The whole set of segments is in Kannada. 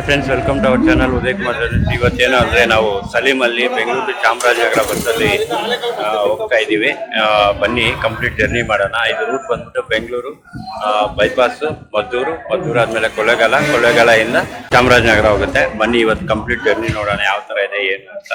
Friends, welcome to our channel Uday Kumar. ಇವತ್ತೇನು ಅಂದರೆ ನಾವು ಸಲೀಮಲ್ಲಿ ಬೆಂಗಳೂರು ಚಾಮರಾಜನಗರ ಬಸ್ಸಲ್ಲಿ ಹೋಗ್ತಾ ಇದ್ದೀವಿ. ಬನ್ನಿ ಕಂಪ್ಲೀಟ್ ಜರ್ನಿ ಮಾಡೋಣ. ಇದು ರೂಟ್ ಬಂದ್ಬಿಟ್ಟು ಬೆಂಗಳೂರು ಬೈಪಾಸು ಮದ್ದೂರು ಆದಮೇಲೆ ಕೊಳ್ಳೇಗಾಲದಿಂದ ಚಾಮರಾಜನಗರ ಹೋಗುತ್ತೆ. ಬನ್ನಿ ಇವತ್ತು ಕಂಪ್ಲೀಟ್ ಜರ್ನಿ ನೋಡೋಣ ಯಾವ ಥರ ಇದೆ ಏನು ಅಂತ.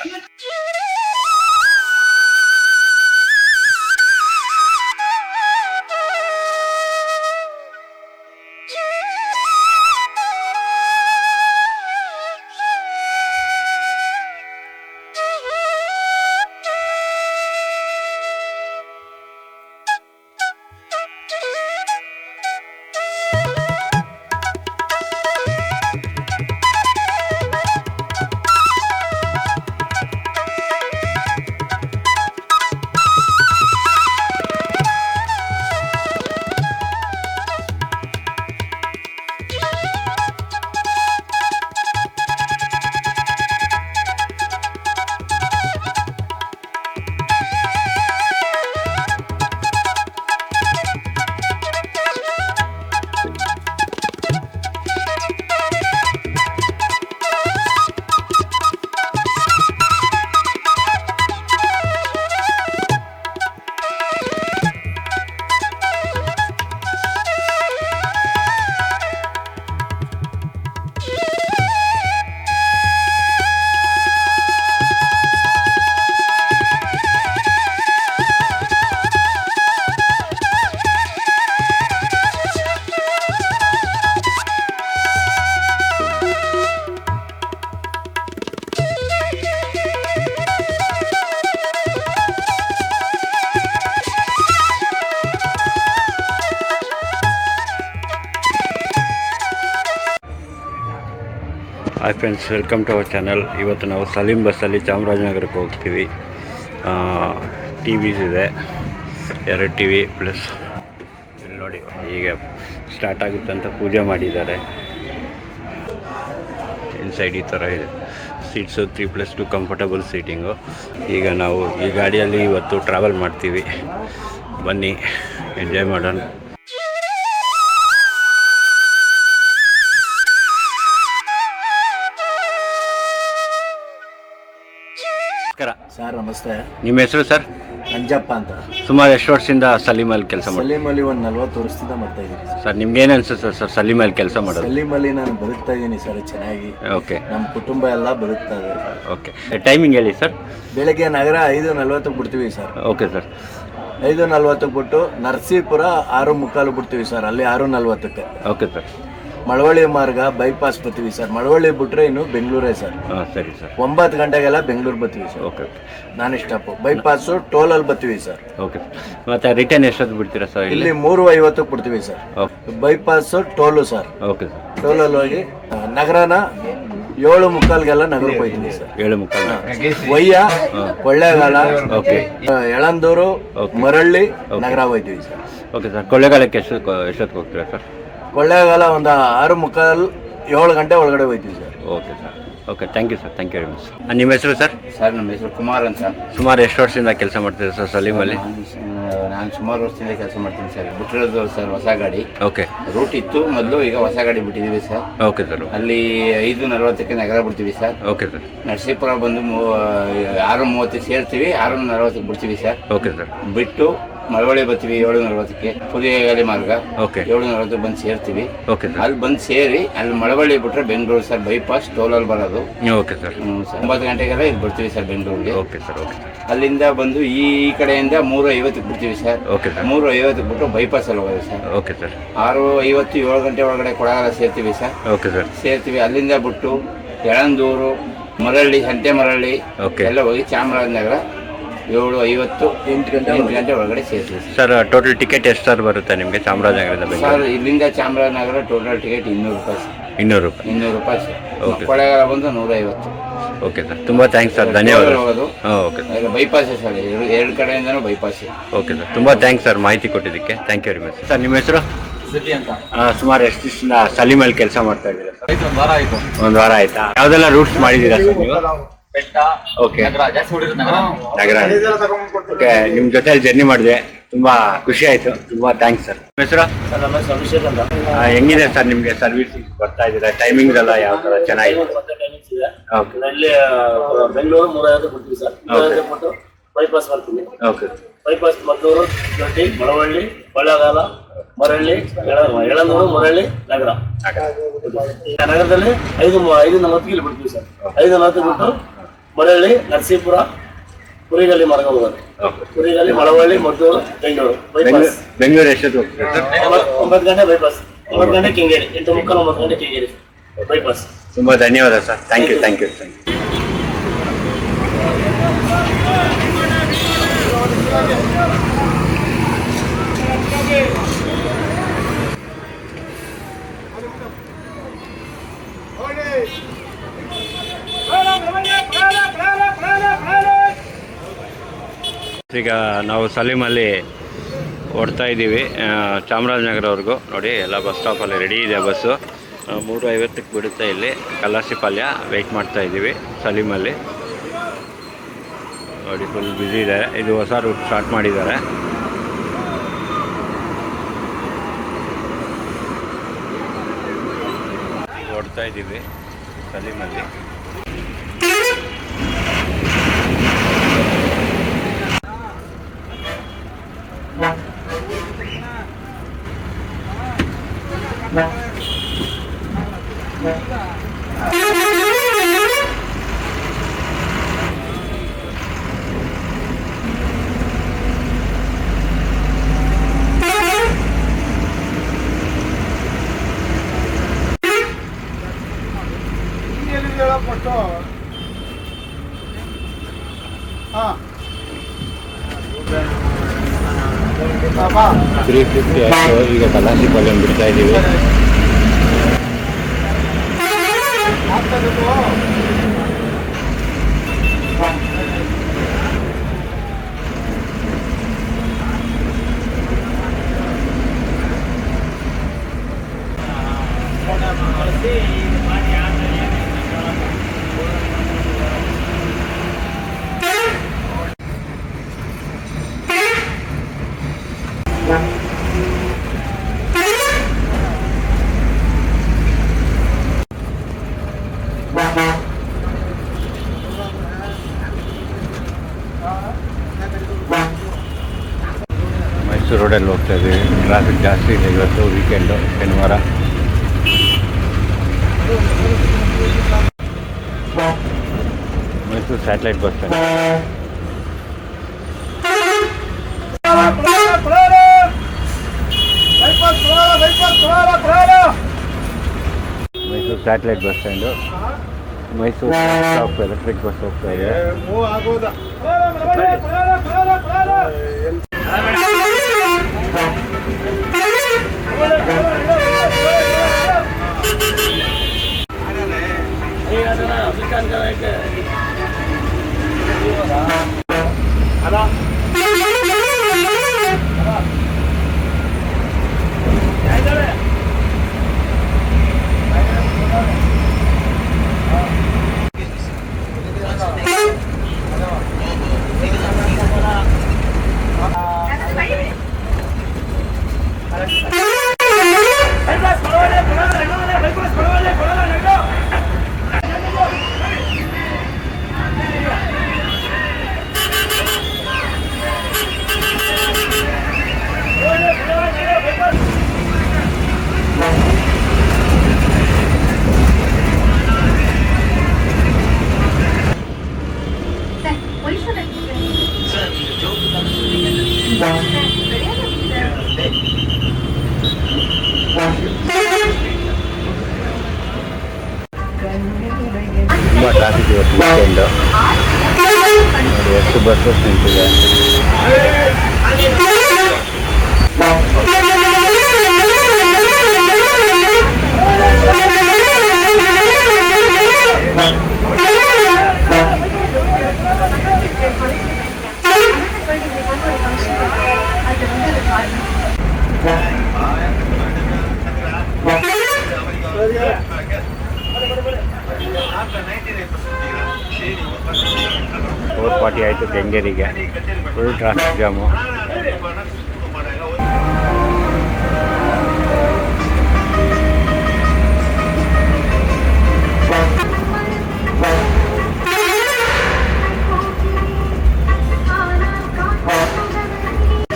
Hi friends, welcome to our channel. ಇವತ್ತು ನಾವು ಸಲೀಂ ಬಸ್ಸಲ್ಲಿ ಚಾಮರಾಜನಗರಕ್ಕೆ ಹೋಗ್ತೀವಿ. ಟಿ ವಿಸ್ ಇದೆ, 2 ಟಿ ವಿ ಪ್ಲಸ್ ಇಲ್ಲಿ ನೋಡಿ ಈಗ ಸ್ಟಾರ್ಟ್ ಆಗುತ್ತೆ ಅಂತ ಪೂಜೆ ಮಾಡಿದ್ದಾರೆ. ಇನ್ಸೈಡ್ ಈ ಥರ ಇದೆ. Seats 3+2 comfortable seating. ಈಗ ನಾವು ಈ ಗಾಡಿಯಲ್ಲಿ ಇವತ್ತು ಟ್ರಾವೆಲ್ ಮಾಡ್ತೀವಿ. ಬನ್ನಿ ಎಂಜಾಯ್ ಮಾಡೋಣ. ಸರ್ ನಮಸ್ತೆ. ನಿಮ್ಮ ಹೆಸರು ಸರ್? ಅಂಜಪ್ಪ ಅಂತ. ಸುಮಾರು ಎಷ್ಟು ವರ್ಷದಿಂದ ಸಲೀಮಲ್ಲಿ ಕೆಲಸ ಮಾಡಿ? ಸಲೀಮಲ್ಲಿ ಒಂದು 40 ವರ್ಷದಿಂದ ಮಾಡ್ತಾ ಇದ್ದೀನಿ ಸರ್. ನಿಮ್ಗೆ ಏನು ಅನ್ಸುತ್ತೆ ಸರ್ ಸಲೀಮಲ್ಲಿ ಕೆಲಸ ಮಾಡೋದು? ಸಲೀಮಲ್ಲಿ ನಾನು ಬದುಕ್ತಾ ಇದ್ದೀನಿ ಸರ್ ಚೆನ್ನಾಗಿ. ಓಕೆ. ನಮ್ಮ ಕುಟುಂಬ ಎಲ್ಲ ಬದುಕ್ತಾ ಇದೆ. ಓಕೆ. ಟೈಮಿಂಗ್ ಹೇಳಿ ಸರ್. ಬೆಳಗ್ಗೆ ನಗರ 5:40 ಬಿಡ್ತೀವಿ ಸರ್. Okay sir. 5:40 ಬಿಟ್ಟು ನರಸೀಪುರ 6:45 ಬಿಡ್ತೀವಿ ಸರ್. ಅಲ್ಲಿ 6:40. Okay sir. ಮಳವಳ್ಳಿ ಮಾರ್ಗ ಬೈಪಾಸ್ ಬರ್ತೀವಿ ಸರ್. ಮಳವಳ್ಳಿ ಬಿಟ್ರೆ ಇನ್ನು ಬೆಂಗಳೂರೇ ಸರ್. ಹಾಂ ಸರಿ ಸರ್. 9 ಗಂಟೆಗೆಲ್ಲ ಬೆಂಗಳೂರು ಬರ್ತೀವಿ ಸರ್. ಓಕೆ. ನಾನ್ ಸ್ಟಾಪು ಬೈಪಾಸು ಟೋಲಲ್ಲಿ ಬರ್ತೀವಿ ಸರ್. ಓಕೆ. ಮತ್ತೆ ರಿಟರ್ನ್ ಎಷ್ಟೊತ್ತು ಬಿಡ್ತೀರಾ ಸರ್? ಇಲ್ಲಿ 3:50 ಬಿಡ್ತೀವಿ sir. Bypass toll sir. Okay sir. ಟೋಲಲ್ಲಿ ಹೋಗಿ ನಗರನ 7:45ಗೆಲ್ಲ ನಗರಕ್ಕೆ ಹೋಗ್ತೀವಿ ಸರ್. 7:45. ವಯ್ಯ, ಕೊಳ್ಳೇಗಾಲ, ಓಕೆ, ಯಳಂದೂರು, ಮರಳ್ಳಿ ನಗರ ಹೋಗ್ತೀವಿ ಸರ್. Okay sir. ಕೊಳ್ಳೇಗಾಲಕ್ಕೆ ಎಷ್ಟೊತ್ತಿಗೆ ಹೋಗ್ತೀರಾ ಸರ್? ಕೊಳ್ಳೇಗಾಲ ಒಂದು 6:45, 7 ಗಂಟೆ ಒಳಗಡೆ ಹೋಗ್ತೀವಿ sir. Okay sir. Okay, thank you sir. Thank you very much. ನಿಮ್ಮ ಹೆಸರು ಸರ್? ಸರ್ ನಮ್ಮ ಹೆಸರು ಕುಮಾರ್ ಅಂತ. ಸುಮಾರು ಎಷ್ಟು ವರ್ಷದಿಂದ ಕೆಲಸ ಮಾಡ್ತೀರಾ ಸರ್ ಸಲೀಮಲ್ಲಿ? ನಾನು ಸುಮಾರು ವರ್ಷದಿಂದ ಕೆಲಸ ಮಾಡ್ತೀನಿ ಸರ್. ಬಿಟ್ಟಿರೋದು ಸರ್ ಹೊಸ ಗಾಡಿ. ಓಕೆ. ರೂಟ್ ಇತ್ತು ಮೊದಲು, ಈಗ ಹೊಸ ಗಾಡಿ ಬಿಟ್ಟಿದ್ದೀವಿ ಸರ್. Okay sir. ಅಲ್ಲಿ 5:40ಕ್ಕೆ ನಗರ ಬಿಡ್ತೀವಿ ಸರ್. Okay sir. ನರಸೀಪುರ ಬಂದು 6:30 ಸೇರ್ತೀವಿ, 6:40 ಬಿಡ್ತೀವಿ ಸರ್. Okay sir. ಬಿಟ್ಟು ಮಳವಳ್ಳಿ ಬರ್ತೀವಿ 7:40ಕ್ಕೆ. ಪುದಿಯಗಾಲಿ ಮಾರ್ಗ. ಓಕೆ. 7:40 ಬಂದು ಸೇರ್ತೀವಿ. Okay sir. ಅಲ್ಲಿ ಬಂದು ಸೇರಿ ಅಲ್ಲಿ ಮಳವಳ್ಳಿ ಬಿಟ್ರೆ ಬೆಂಗಳೂರು ಸರ್. ಬೈಪಾಸ್ ಟೋಲಲ್ಲಿ ಬರೋದು. Okay sir. 9 ಗಂಟೆಗೆಲ್ಲ ಇಲ್ಲಿ ಬರ್ತೀವಿ ಸರ್ ಬೆಂಗಳೂರಿಗೆ. Okay sir. ಓಕೆ. ಅಲ್ಲಿಂದ ಬಂದು ಈ ಕಡೆಯಿಂದ 3:50ಕ್ಕೆ ಬಿಡ್ತೀವಿ ಸರ್. Okay sir. 3:50ಕ್ಕೆ ಬಿಟ್ಟು ಬೈಪಾಸಲ್ಲಿ ಹೋಗೋದು ಸರ್. Okay sir. 6:50, 7 ಗಂಟೆ ಒಳಗಡೆ ಕೊಳ್ಳೇಗಾಲ ಸೇರ್ತೀವಿ ಸರ್. Okay sir. ಸೇರ್ತೀವಿ. ಅಲ್ಲಿಂದ ಬಿಟ್ಟು ಯಳಂದೂರು, ಮರಳ್ಳಿ, ಸಂತೆ ಮರಳ್ಳಿ ಎಲ್ಲ ಹೋಗಿ ಚಾಮರಾಜನಗರ 7:50, 8 ಗಂಟೆ ಒಳಗಡೆ ಸೇರ್ತೀವಿ ಸರ್. ಟೋಟಲ್ ಟಿಕೆಟ್ ಎಷ್ಟು ಸರ್ ಬರುತ್ತೆ ನಿಮಗೆ ಚಾಮರಾಜನಗರದಿಂದ? ಸರ್ ಇಲ್ಲಿಂದ ಚಾಮರಾಜನಗರ ಟೋಟಲ್ ಟಿಕೆಟ್ 200 ರೂಪಾಯಿ ಸರ್. 200 ರೂಪಾಯಿ. 200 ರೂಪಾಯಿ ಸರ್. ಓಕೆ. ಕೊಳ್ಳೇಗಾಲ ಬಂದು 150. Okay sir. ತುಂಬ ಥ್ಯಾಂಕ್ಸ್ ಸರ್. ಧನ್ಯವಾದ. ಹೋಗೋದು. ಹಾಂ ಓಕೆ. ಬೈಪಾಸೇ ಸರ್. ಎರಡು ಕಡೆಯಿಂದನೂ ಬೈಪಾಸೇ. Okay sir. ತುಂಬ ಥ್ಯಾಂಕ್ಸ್ ಸರ್ ಮಾಹಿತಿ ಕೊಟ್ಟಿದ್ದಕ್ಕೆ. Thank you very much. Sir ನಿಮ್ಮ ಹೆಸರು? ಸುಮಾರು ಎಷ್ಟು ದಿವಸದಿಂದ ಸಲೀಮಲ್ಲಿ ಕೆಲಸ ಮಾಡ್ತಾ ಇದ್ದೀರಾ ಸರ್? 1 ವಾರ ಆಯಿತು. 1 ವಾರ ಆಯ್ತಾ? ಯಾವುದೆಲ್ಲ ರೂಟ್ಸ್ ಮಾಡಿದ್ದೀರಾ ಸರ್ ನೀವು? ಬೆಟ್ಟ, ಓಕೆ. ನಗರ ಜಾಸ್ತಿ ಹೊಡಿರೋದು ನಗರ. ನಗರ. ಓಕೆ. ನಿಮ್ಮ ಜೊತೆಲಿ ಜರ್ನಿ ಮಾಡಿದೆ, ತುಂಬಾ ಖುಷಿ ಆಯ್ತು. ತುಂಬಾ ಥ್ಯಾಂಕ್ಸ್ ಸರ್. ಹೆಸರು ಸರ್ ನಮ್ಮ ಹೆಸರು ಅಭಿಷೇಕ್ ಅಂತ. ಹೆಂಗಿದೆ ಸರ್ ನಿಮ್ಗೆ ಸರ್ವಿಸ್ ಬರ್ತಾ ಇದ್ದೀರಾ? ಟೈಮಿಂಗ್ಸ್ ಎಲ್ಲ ಯಾವ ತರ ಚೆನ್ನಾಗಿದೆ? ಟೈಮಿಂಗ್ಸ್ ಇದೆ. ಓಕೆ ಇಲ್ಲಿ ಬೆಂಗಳೂರು 350 ಕೊಡ್ತೀವಿ ಸರ್. 350 ಕೊಟ್ಟು ಬೈಪಾಸ್ ಬರ್ತೀವಿ. ಓಕೆ ಬೈಪಾಸ್ ಮದ್ದೂರು, ದೊಡ್ಡಿ, ಮಳವಳ್ಳಿ, ಕೊಳ್ಳೇಗಾಲ, ಮರಳ್ಳಿ, ಯಳಂದೂರು, ಮರಳ್ಳಿ, ನಗರ. ನಗರದಲ್ಲಿ 5:40 ಇಲ್ಲಿ ಬಿಡ್ತೀವಿ ಸರ್. 5:40 ಬಿಟ್ಟು ಮರಳ್ಳಿ, ನರಸೀಪುರ, ಕುರಿಗಲ್ಲಿ ಮಾರ್ಗ ಹೋಗೋದು. ಕುರಿಗಲ್ಲಿ, ಮಳವಳ್ಳಿ, ಮದ್ದೂರು, ಬೆಂಗಳೂರು ಬೈಪಾಸ್. ಬೆಂಗಳೂರು ಎಷ್ಟೊತ್ತು ಹೋಗ್ತೀರಾ ಸರ್? 9 ಗಂಟೆ ಬೈಪಾಸ್. 9 ಗಂಟೆ ಕೆಂಗೇರಿ, 8:30, 9 ಗಂಟೆ ಕೆಂಗೇರಿ ಬೈಪಾಸ್. ತುಂಬಾ ಧನ್ಯವಾದ ಸರ್. Thank you thank you thank you. ಈಗ ನಾವು ಸಲೀಮಲ್ಲಿ ಓಡ್ತಾ ಇದ್ದೀವಿ ಚಾಮರಾಜನಗರವರೆಗೂ. ನೋಡಿ ಎಲ್ಲ ಬಸ್ ಸ್ಟಾಪಲ್ಲಿ ರೆಡಿ ಇದೆ ಬಸ್ಸು. 3:50ಕ್ಕೆ ಬಿಡುತ್ತೆ. ಇಲ್ಲಿ ಕಲಾಸಿ ಪಾಳ್ಯ ವೆಯ್ಟ್ ಮಾಡ್ತಾ ಇದ್ದೀವಿ ಸಲೀಮಲ್ಲಿ. ನೋಡಿ ಫುಲ್ ಬ್ಯುಸಿ ಇದೆ. ಇದು ಹೊಸ ರೂಟ್ ಸ್ಟಾರ್ಟ್ ಮಾಡಿದ್ದಾರೆ. ಈಗ ಓಡ್ತಾ ಇದ್ದೀವಿ ಸಲೀಮಲ್ಲಿ. ಹಾಂ 350 ಆಯಿತು. ಈಗ ಕಲಾಸಿ ಪಾಳ್ಯ ಬಿಡ್ತಾ ಇದ್ದೀವಿ. ಮೈಸೂರು ರೋಡಲ್ಲಿ ಹೋಗ್ತಾ ಇದ್ದೀವಿ. ಟ್ರಾಫಿಕ್ ಜಾಸ್ತಿ ಇದೆ ಇವತ್ತು, ವೀಕೆಂಡು, ಶನಿವಾರ. Mysuru satellite bus stand. Mysuru satellite bus stand. Mysuru stop electric bus ಹೋಗ್ತಾ ಇದೆ. ತುಂಬ ಟ್ರಾಫಿಕ್ ಇವತ್ತು ವೀಕೆಂಡು. ನೋಡಿ ಎಷ್ಟು ಬಸ್ಸಸ್ ನಿಂತಿದೆ. ಫೋರ್ 40 ಆಯಿತು ಕೆಂಗೇರಿಗೆ. Full traffic jam.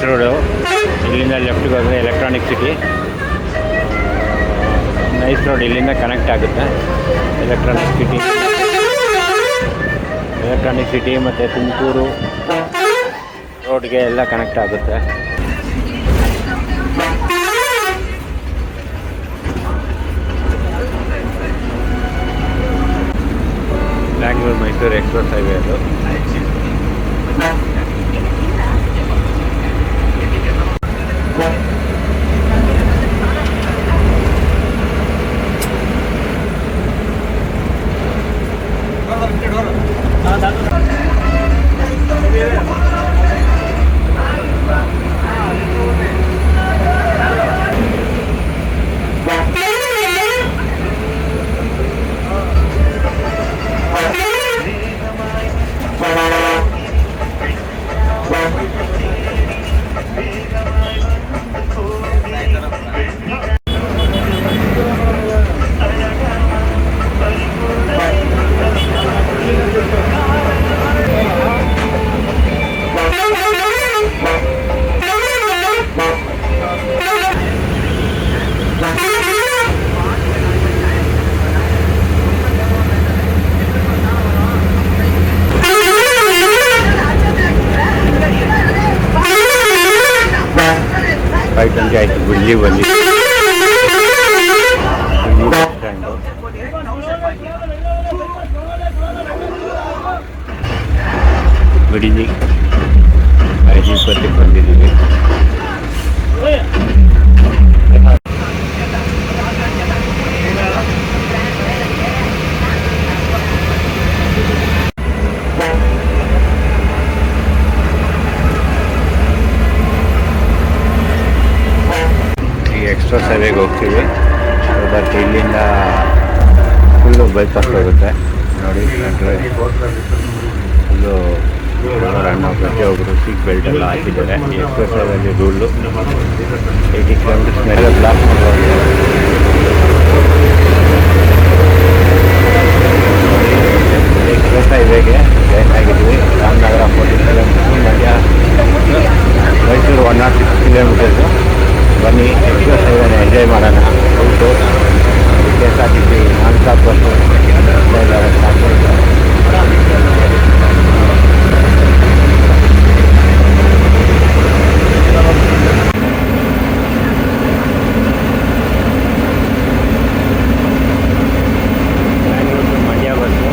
ರೋಡು ಇಲ್ಲಿಂದ ಲೆಫ್ಟ್ಗೆ ಹೋದರೆ ಎಲೆಕ್ಟ್ರಾನಿಕ್ ಸಿಟಿ. ನೈಸ್ ರೋಡ್ ಇಲ್ಲಿಂದ ಕನೆಕ್ಟ್ ಆಗುತ್ತೆ ಎಲೆಕ್ಟ್ರಾನಿಕ್ ಸಿಟಿ ಮತ್ತು ತುಮಕೂರು ರೋಡ್ಗೆ ಎಲ್ಲ ಕನೆಕ್ಟ್ ಆಗುತ್ತೆ. ಬ್ಯಾಂಗ್ಳೂರು ಮೈಸೂರು ಎಕ್ಸ್ಪ್ರೆಸ್ ಹೈವೇ ಅದು. ಫೈವ್ ಆಯಿತು ಬಿಡ್ಲಿ ಬನ್ನಿ ಬಸ್ ಸ್ಟ್ಯಾಂಡು. ಬಿಡಿಜಿ 5:20 ಬಂದಿದ್ದೀವಿ. ಎಕ್ಸ್ಪ್ರೆಸ್ ಹೈವೇಗೆ ಹೋಗ್ತೀವಿ. ಬಟ್ ಇಲ್ಲಿಂದ ಫುಲ್ಲು ಬೈಪಾಸ್ ಹೋಗುತ್ತೆ ನೋಡಿ. ಫುಲ್ಲು ಅಣ್ಣ ಪ್ರತಿಯೊಬ್ಬರು ಸೀಟ್ ಬೆಲ್ಟ್ ಎಲ್ಲ ಹಾಕಿದ್ದಾರೆ. ಎಕ್ಸ್ಪ್ರೆಸ್ ಹೈವೇಲಿ ರೂಲು 80 ಕಿಲೋಮೀಟರ್ಸ್ ಮೇಲೆ ಬ್ಲಾಕ್ ಮಾಡ್ಬೋದು. ಎಕ್ಸ್ಪ್ರೆಸ್ ಹೈವೇಗೆ ಜಾಯ್ನ್ ಆಗಿದ್ವಿ. Ramanagara 40 kilometres, Mandya Mysuru 106 kilometres. ಬನ್ನಿ ಎಕ್ಸ್ಪ್ರೆಸ್ ಹೈವೇನ ಎಂಜಾಯ್ ಮಾಡೋಣ. ಉಂಟು KSRTC non stop bus Mandya bus.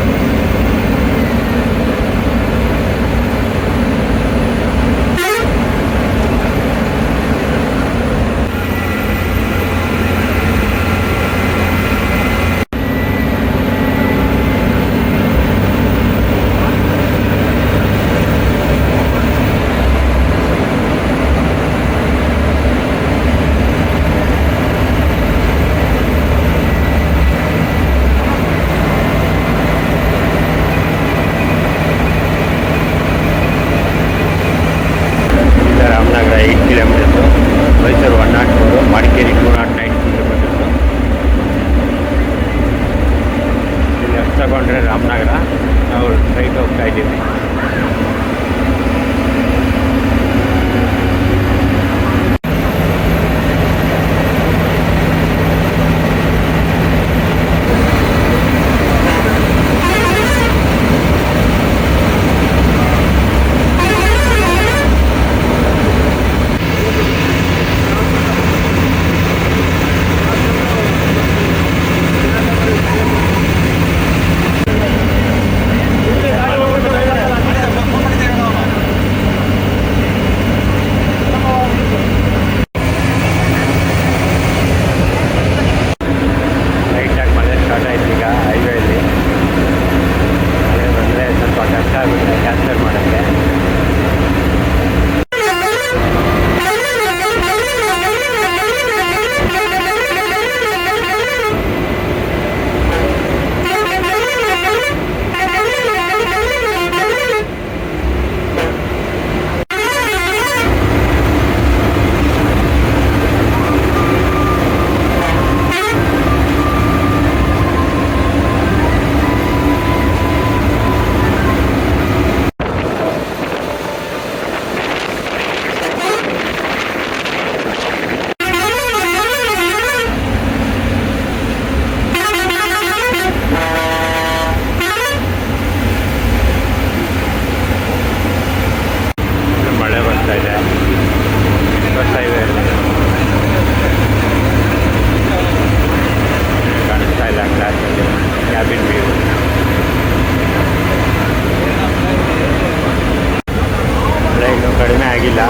ಆಗಿಲ್ಲ,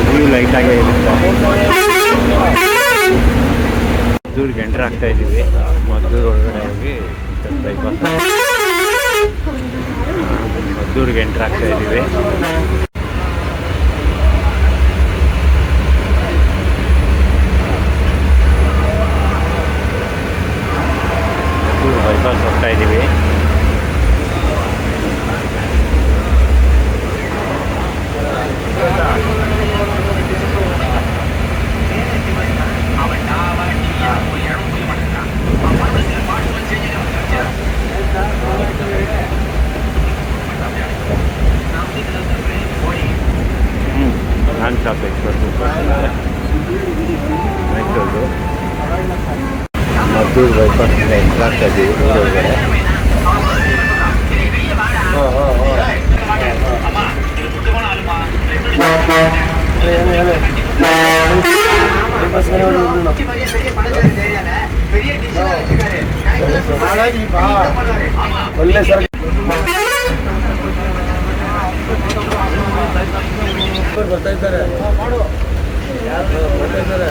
ವ್ಯೂ ಲೈಟಾಗೇ ಇರುತ್ತೆ. ಮದ್ದೂರಿಗೆ ಎಂಟ್ರ್ ಆಗ್ತಾ ಇದ್ದೀವಿ. ಮದ್ದೂರು ಒಳಗಡೆ ಹೋಗಿ ಬೈಪಾಸ್ ಮದ್ದೂರಿಗೆ ಎಂಟ್ರ್ ಆಗ್ತಾ ಇದ್ದೀವಿ. ಬೈಪಾಸ್ ಹೋಗ್ತಾ ಇದ್ದೀವಿ. Non stop express Mysuru Maddur ಬೈಪಾಸಿಂದ ಎಂಟ್ರ್ ಆಗ್ತಾ ಇದ್ದೀವಿ ಊರೊಳಗಡೆ. ಒಳ್ಳೆ ಸರ್ ಬರ್ತಾ ಇದ್ದಾರೆ. ಬರ್ತಾ ಇದ್ದಾರೆ.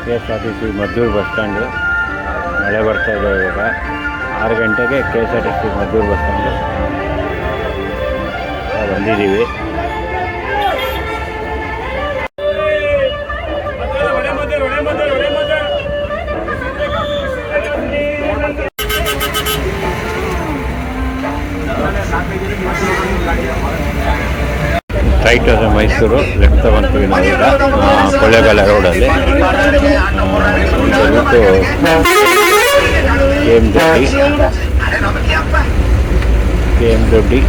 KSRTC Maddur bus stand. ಮಳೆ ಬರ್ತಾ ಇದೆ ಇವಾಗ. 6 ಗಂಟೆಗೆ KSRTC ಮದ್ದೂರು ಬಸ್ ಸ್ಟ್ಯಾಂಡು ಬಂದಿದ್ದೀವಿ. ರೈಟ್ ಹೋದ್ರೆ ಮೈಸೂರು, ಲೆಫ್ಟ್ ತಗೊಂತೀವಿ ನಾವೀಗ ಕೊಳ್ಳೇಗಾಲ ರೋಡಲ್ಲಿ. ರೂಟು KM ದೊಡ್ಡಿ,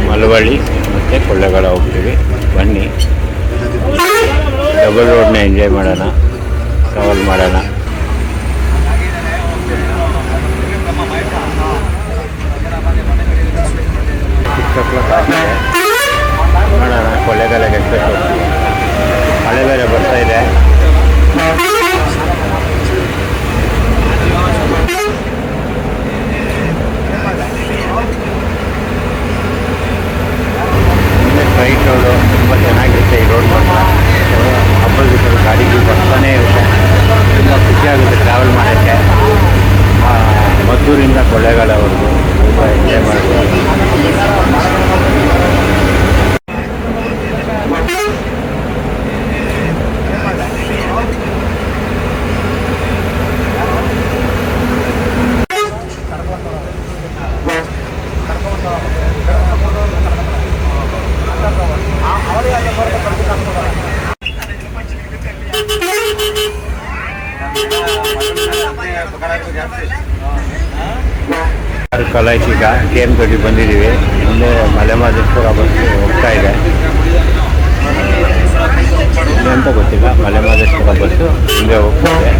ಮಳವಳ್ಳಿ ಮತ್ತು ಕೊಳ್ಳೇಗಾಲ ಹೋಗ್ತೀವಿ. ಬನ್ನಿ, ಡಬಲ್ ರೋಡ್ನ ಎಂಜಾಯ್ ಮಾಡೋಣ, ಟ್ರಾವೆಲ್ ಮಾಡೋಣ. ನೋಡೋಣ ಕೊಳ್ಳೇಗಾಲಕ್ಕೆ ಎಕ್ಸ್ಪ್ರೆಸ್ ಹೋಗ್ತೀವಿ. ಮಳೆ ಬೇರೆ ಬರ್ತಾ ಇದೆ. ರೈಟ್ ರೋಡು ತುಂಬ ಚೆನ್ನಾಗಿರುತ್ತೆ. ಈ ರೋಡ್ ಮಾತ್ರ ಅಪೋಸಿಟ್ ಗಾಡಿಗಳು ಬರ್ತಾನೆ ಇರುತ್ತೆ. ತುಂಬ ಖುಷಿಯಾಗುತ್ತೆ ಟ್ರಾವೆಲ್ ಮಾಡೋಕ್ಕೆ. ಮದ್ದೂರಿಂದ ಕೊಳ್ಳೇಗಾಲವರೆಗೂ ತುಂಬ ಎಂಜಾಯ್ ಮಾಡ್ಬೋದು. ಕಲಾಯಿಸಿಗ KM ದೊಡ್ಡಿ ಬಂದಿದ್ದೀವಿ. ಮುಂದೆ ಮಲೆಮಹದೇಶ್ವರ ಬಸ್ ಹೋಗ್ತಾ ಇದೆ. ಇಲ್ಲಿ ಅಂತ ಗೊತ್ತಿಲ್ಲ, ಮಲೆಮಹದೇಶ್ವರ ಬಸ್ಸು ಹಿಂದೆ ಹೋಗ್ತಾ ಇದೆ.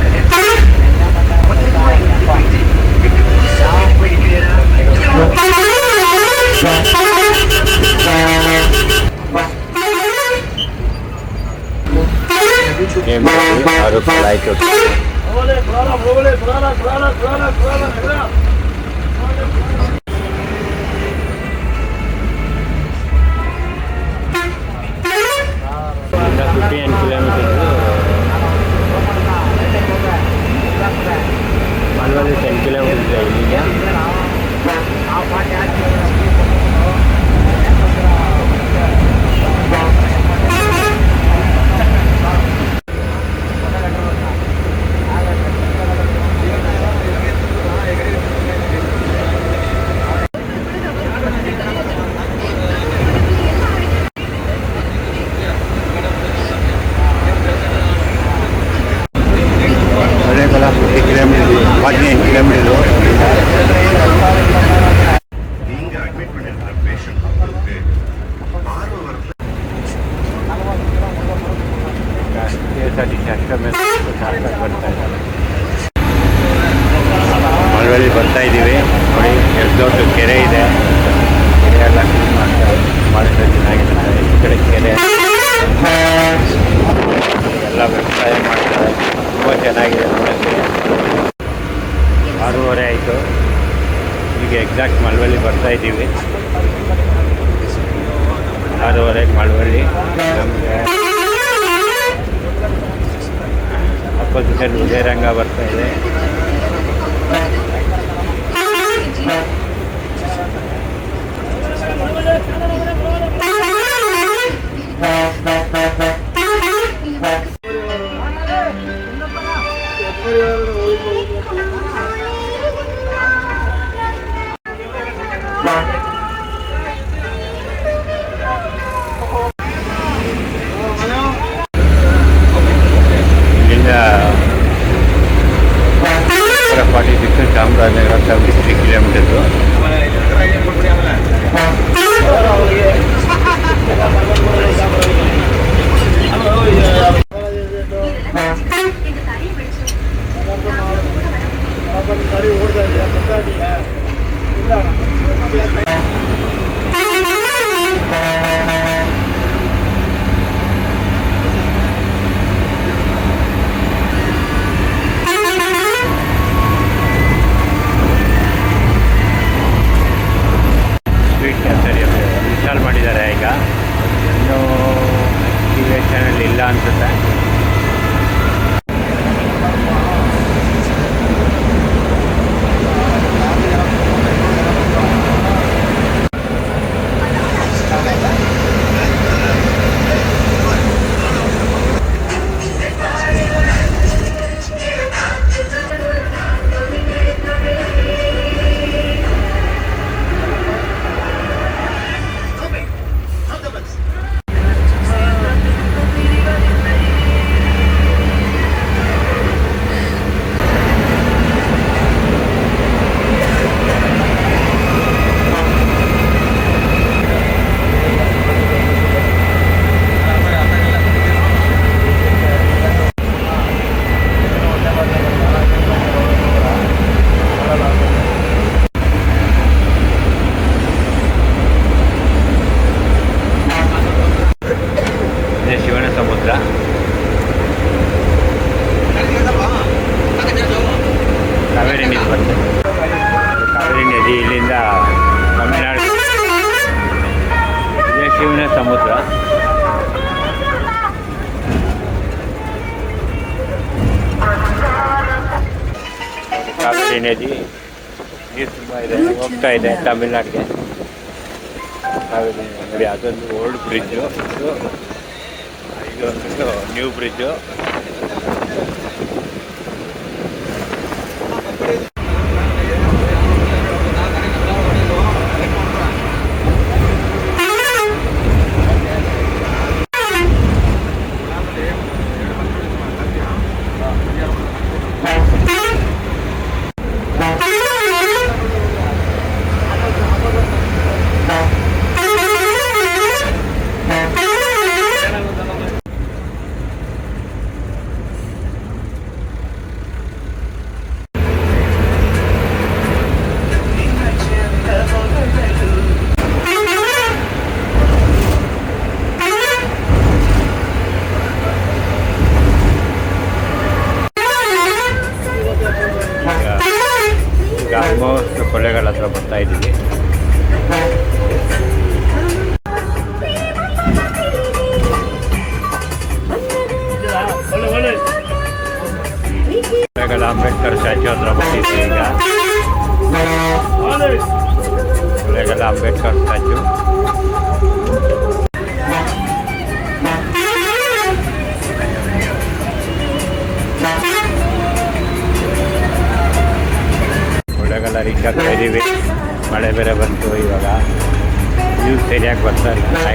KM ದೊಡ್ಡಿ 6 ಕಲಾಯಿಸಿ ಮಳವಳ್ಳಿ 10 ಕಿಲೋಮೀಟರ್ ಇದೆ ಇಲ್ಲಿಗೆ. ಅಷ್ಟೊಂದು ಸಾಕಾಗಿ ಬರ್ತಾ ಇದ್ದಾರೆ. ಮಳವಳ್ಳಿ ಬರ್ತಾ ಇದ್ದೀವಿ ನೋಡಿ, ಎಷ್ಟು ದೊಡ್ಡ ಕೆರೆ ಇದೆ. ಕೆರೆ ಎಲ್ಲ ಕ್ಲೀನ್ ಮಾಡ್ತಾ ಚೆನ್ನಾಗಿದೆ. ಈ ಕಡೆ ಕೆರೆ ಎಲ್ಲ ವ್ಯವಸಾಯ ಮಾಡ್ತಾರೆ, ತುಂಬ ಚೆನ್ನಾಗಿದೆ ನೋಡೋಕ್ಕೆ. 6:30 ಆಯಿತು. ಈಗ ಎಕ್ಸಾಕ್ಟ್ ಮಳವಳ್ಳಿ ಬರ್ತಾ ಇದ್ದೀವಿ. 6:30ಗೆ ಮಳವಳ್ಳಿ. ನಮಗೆ ಅಪೋಸಿಷನ್ ವಿಜಯರಂಗ ಬರ್ತಾ ಇದೆ. ಇಲ್ಲಿಂದ 46 Chamarajanagar 73 kilometres. Sweet cancer install ಮಾಡಿದ್ದಾರೆ. ಈಗ ಇನ್ನೂ ಆಕ್ಟಿವೇಷನಲ್ಲಿ ಇಲ್ಲ ಅನ್ಸುತ್ತೆ. ಶಿವನ ಸಮುದ್ರ. ಕಾವೇರಿ ನೀರು ಬರ್ತದೆ. ಕಾವೇರಿ ನದಿ ಇಲ್ಲಿಂದ ತಮಿಳುನಾಡು. ಇದೇ ಶಿವನ ಸಮುದ್ರ. ಕಾವೇರಿ ನದಿ ನೀರು ತುಂಬ ಇದೆ, ಹೋಗ್ತಾ ಇದೆ ತಮಿಳುನಾಡಿಗೆ. ಕಾವೇರಿ ನೋಡಿ, ಅದೊಂದು ಓಲ್ಡ್ ಬ್ರಿಡ್ಜು, ಇದೊಂದು ನ್ಯೂ ಬ್ರಿಡ್ಜು. ಆಲ್ಮೋಸ್ಟ್ ಕೊಳ್ಳೇಗಾಲ ಹತ್ರ ಬರ್ತಾ ಇದ್ದೀವಿ. ಕೊಳ್ಳೇಗಾಲ ಅಂಬೇಡ್ಕರ್ ಸ್ಟ್ಯಾಚ್ಯೂ ಹತ್ರ ಬಂದಿದ್ದೀವಿ. ಈಗ ಕೊಳ್ಳೇಗಾಲ ಅಂಬೇಡ್ಕರ್ ಸ್ಟ್ಯಾಚ್ಯೂ. ಕೊಳ್ಳೇಗಾಲ ರೀಚ್ ಆಗ್ತಾ ಇದ್ದೀವಿ. ಮಳೆ ಬೇರೆ ಬಂತು, ಇವಾಗ ವ್ಯೂ ಸರಿಯಾಗಿ ಬರ್ತಾ ಇಲ್ಲ.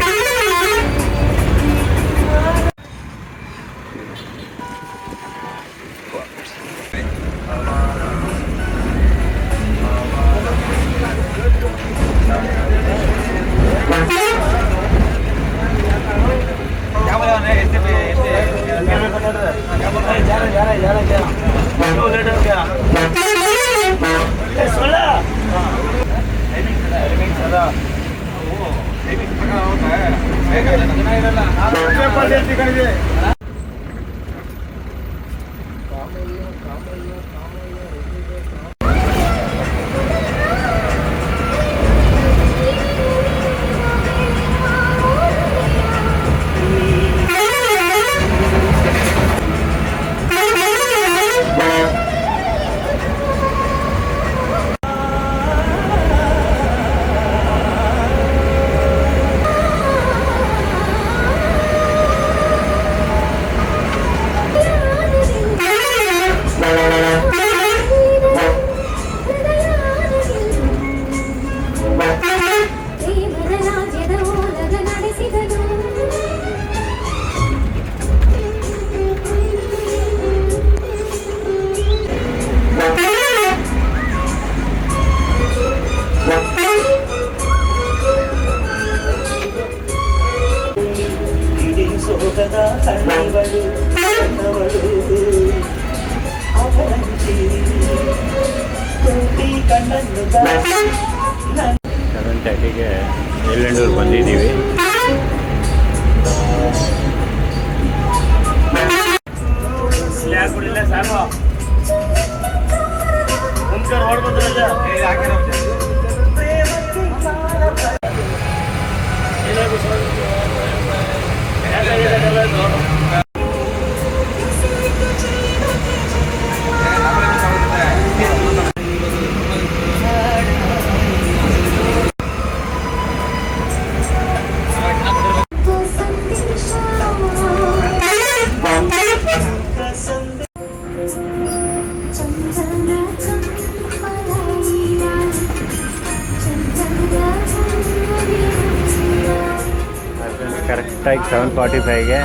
ಸೆವೆನ್ ತರ್ಟಿಗೆ ಎಲ್ಲೆಂಡೂರು ಬಂದಿದ್ದೀವಿ. ಕರೆಕ್ಟಾಗಿ 7:45ಗೆ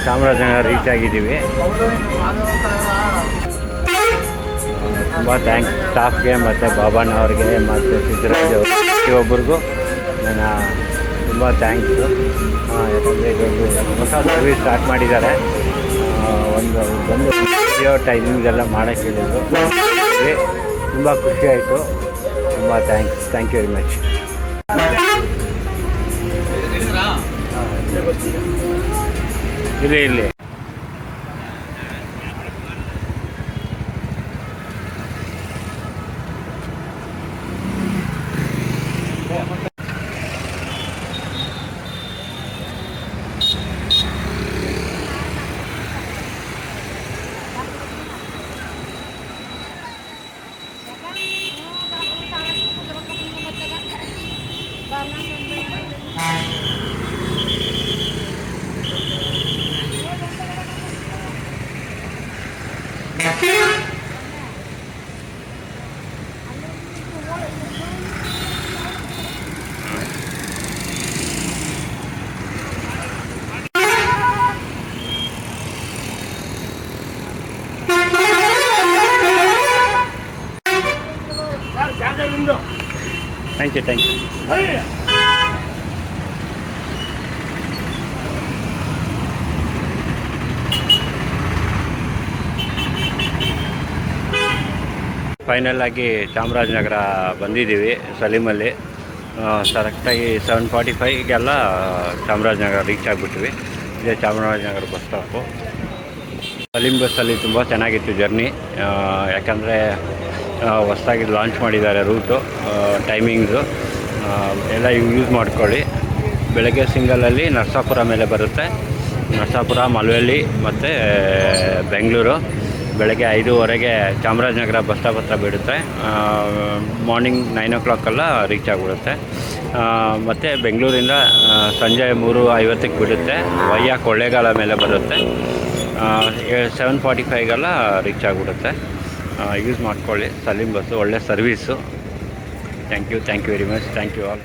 ಚಾಮರಾಜನಗರ ರೀಚ್ ಆಗಿದ್ದೀವಿ. ತುಂಬ ಥ್ಯಾಂಕ್ಸ್ ಸ್ಟಾಫ್ಗೆ ಮತ್ತು ಬಾಬಣ್ಣವ್ರಿಗೆ ಮತ್ತು ಸಿದ್ದರಾಜ್ ಪ್ರತಿಯೊಬ್ಬರಿಗೂ ನನ್ನ ತುಂಬ ಥ್ಯಾಂಕ್ಸು. ಯಾಕಂದರೆ ಇದೊಂದು ಹೊಸ ಸರ್ವಿಸ್ ಸ್ಟಾರ್ಟ್ ಮಾಡಿದ್ದಾರೆ. ಒಂದು ವಿಡಿಯೋ ಟೈಮಿಂಗ್ಸೆಲ್ಲ ಮಾಡೋಕ್ಕೆ ಹೇಳಿದ್ರು. ತುಂಬ ಖುಷಿ ಆಯಿತು. ತುಂಬ ಥ್ಯಾಂಕ್ ಯು ವೆರಿ ಮಚ್. ಇಲ್ಲಿ ಥ್ಯಾಂಕ್ ಯು ಫೈನಲ್ ಆಗಿ ಚಾಮರಾಜನಗರ ಬಂದಿದ್ದೀವಿ. ಸಲೀಮಲ್ಲಿ ಕರೆಕ್ಟಾಗಿ 7:45ಗೆಲ್ಲ ಚಾಮರಾಜನಗರ ರೀಚ್ ಆಗಿಬಿಟ್ವಿ. ಇದೇ ಚಾಮರಾಜನಗರ ಬಸ್ ಸ್ಟಾಪು. ಸಲೀಮ್ ಬಸ್ಸಲ್ಲಿ ತುಂಬ ಚೆನ್ನಾಗಿತ್ತು ಜರ್ನಿ. ಯಾಕಂದರೆ ಹೊಸದಾಗಿ ಲಾಂಚ್ ಮಾಡಿದ್ದಾರೆ ರೂಟು, ಟೈಮಿಂಗ್ಸು ಎಲ್ಲ ಯೂಸ್ ಮಾಡ್ಕೊಳ್ಳಿ. ಬೆಳಗ್ಗೆ ಸಿಂಗಲಲ್ಲಿ ನರಸಾಪುರ ಮೇಲೆ ಬರುತ್ತೆ. ನರಸಾಪುರ, ಮಳವಳ್ಳಿ ಮತ್ತು ಬೆಂಗಳೂರು. ಬೆಳಗ್ಗೆ 5:15ಗೆ ಚಾಮರಾಜನಗರ ಬಸ್ ಸ್ಟಾಪ್ ಹತ್ರ ಬಿಡುತ್ತೆ. ಮಾರ್ನಿಂಗ್ 9 o'clock ರೀಚ್ ಆಗಿಬಿಡುತ್ತೆ. ಮತ್ತು ಬೆಂಗಳೂರಿಂದ ಸಂಜೆ 3:50ಕ್ಕೆ ಬಿಡುತ್ತೆ. ವಯ್ಯ ಕೊಳ್ಳೇಗಾಲ ಮೇಲೆ ಬರುತ್ತೆ. 7:45ಗೆಲ್ಲ ರೀಚ್ ಆಗಿಬಿಡುತ್ತೆ. ಯೂಸ್ ಮಾಡ್ಕೊಳ್ಳಿ. ಸಲೀಮ್ ಬಸ್ಸು ಒಳ್ಳೆ service. Thank you very much. Thank you all.